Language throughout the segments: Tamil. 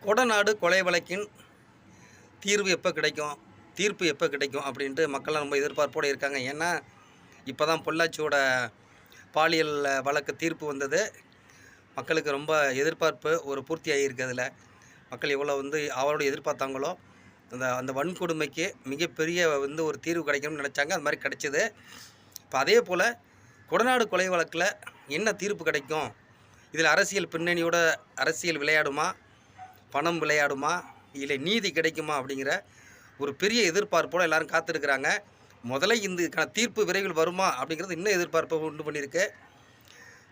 கொடநாடு கொலை வழக்கின் தீர்வு எப்போ கிடைக்கும், தீர்ப்பு எப்போ கிடைக்கும் அப்படின்ட்டு மக்கள்லாம் ரொம்ப எதிர்பார்ப்போடு இருக்காங்க. ஏன்னா இப்போ தான் பொள்ளாச்சியோட பாலியல் வழக்கு தீர்ப்பு வந்தது. மக்களுக்கு ரொம்ப எதிர்பார்ப்பு ஒரு பூர்த்தி ஆகியிருக்கு. அதில் மக்கள் எவ்வளோ அவரோட எதிர்பார்த்தாங்களோ அந்த அந்த வன்கொடுமைக்கு மிகப்பெரிய ஒரு தீர்வு கிடைக்கணும்னு நினச்சாங்க. அது மாதிரி கிடைச்சிது. இப்போ அதே போல் கொடநாடு கொலை வழக்கில் என்ன தீர்ப்பு கிடைக்கும், இதில் அரசியல் பின்னணியோட அரசியல் விளையாடுமா, பணம் விளையாடுமா, இல்லை நீதி கிடைக்குமா அப்படிங்கிற ஒரு பெரிய எதிர்பார்ப்போடு எல்லோரும் காத்திருக்கிறாங்க. முதல்ல இதுக்கான தீர்ப்பு விரைவில் வருமா அப்படிங்கிறது இன்னும் எதிர்பார்ப்பை உண்டு பண்ணியிருக்கு.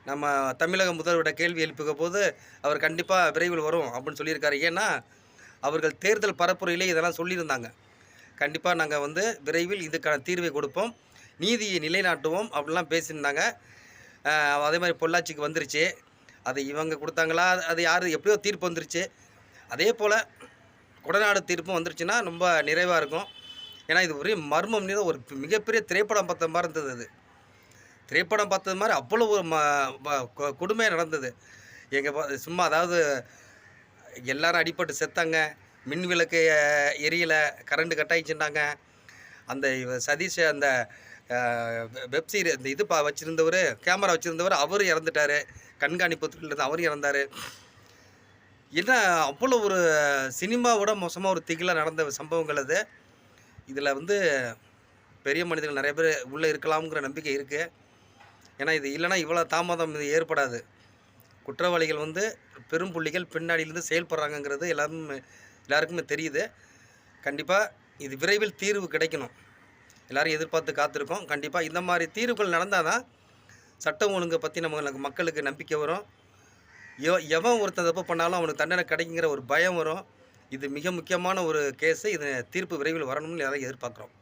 நம்ம தமிழக முதல்வரோட கேள்வி எழுப்புக போது அவர் கண்டிப்பாக விரைவில் வரும் அப்படின்னு சொல்லியிருக்காரு. ஏன்னா அவர்கள் தேர்தல் பரப்புரையிலே இதெல்லாம் சொல்லியிருந்தாங்க. கண்டிப்பாக நாங்கள் விரைவில் இதுக்கான தீர்வை கொடுப்போம், நீதியை நிலைநாட்டுவோம் அப்படிலாம் பேசியிருந்தாங்க. அதே மாதிரி பொள்ளாச்சிக்கு வந்துருச்சு. அது இவங்க கொடுத்தாங்களா, அது யார், எப்படியோ தீர்ப்பு வந்துருச்சு. அதே போல் கொடநாடு தீர்ப்பும் வந்துருச்சுன்னா ரொம்ப நிறைவாக இருக்கும். ஏன்னா இது ஒரே மர்மம் நிறைந்த ஒரு மிகப்பெரிய திரைப்படம் பார்த்த மாதிரி இருந்தது. அது திரைப்படம் பார்த்தது மாதிரி அவ்வளோ ஒரு கொடுமையாக நடந்தது. சும்மா அதாவது எல்லாரும் அடிபட்டு செத்தாங்க, மின் விளக்கு எரியலை, கரண்ட்டு கட் ஆகிச்சுட்டாங்க. அந்த சதீஷ் அந்த வெப்சீரிஸ் இந்த வச்சுருந்தவர், கேமரா வச்சுருந்தவர், அவரும் இறந்துட்டார். கண்காணிப்பு துறையில் அவரும் இறந்தார். ஏன்னா அவ்வளோ ஒரு சினிமாவோட மோசமாக ஒரு திகிலாக நடந்த சம்பவங்கள் அது. இதில் பெரிய மனிதர்கள் நிறைய பேர் உள்ளே இருக்கலாம்ங்கிற நம்பிக்கை இருக்குது. ஏன்னா இது இல்லைன்னா இவ்வளோ தாமதம் இது ஏற்படாது. குற்றவாளிகள் பெரும் புள்ளிகள் பின்னாடியிலேருந்து செயல்படுறாங்கங்கிறது எல்லாருக்குமே தெரியுது. கண்டிப்பாக இது விரைவில் தீர்வு கிடைக்கணும், எல்லோரும் எதிர்பார்த்து காத்திருக்கோம். கண்டிப்பாக இந்த மாதிரி தீர்வுகள் நடந்தால் தான் சட்டம் ஒழுங்கை பற்றி மக்களுக்கு நம்பிக்கை வரும். எவன் ஒருத்தன் தப்பு பண்ணாலும் அவனுக்கு தண்டனை கிடைக்குங்கிற ஒரு பயம் வரும். இது மிக முக்கியமான ஒரு கேஸு. இது தீர்ப்பு விரைவில் வரணும்னு எல்லாரும் எதிர்பார்க்குறோம்.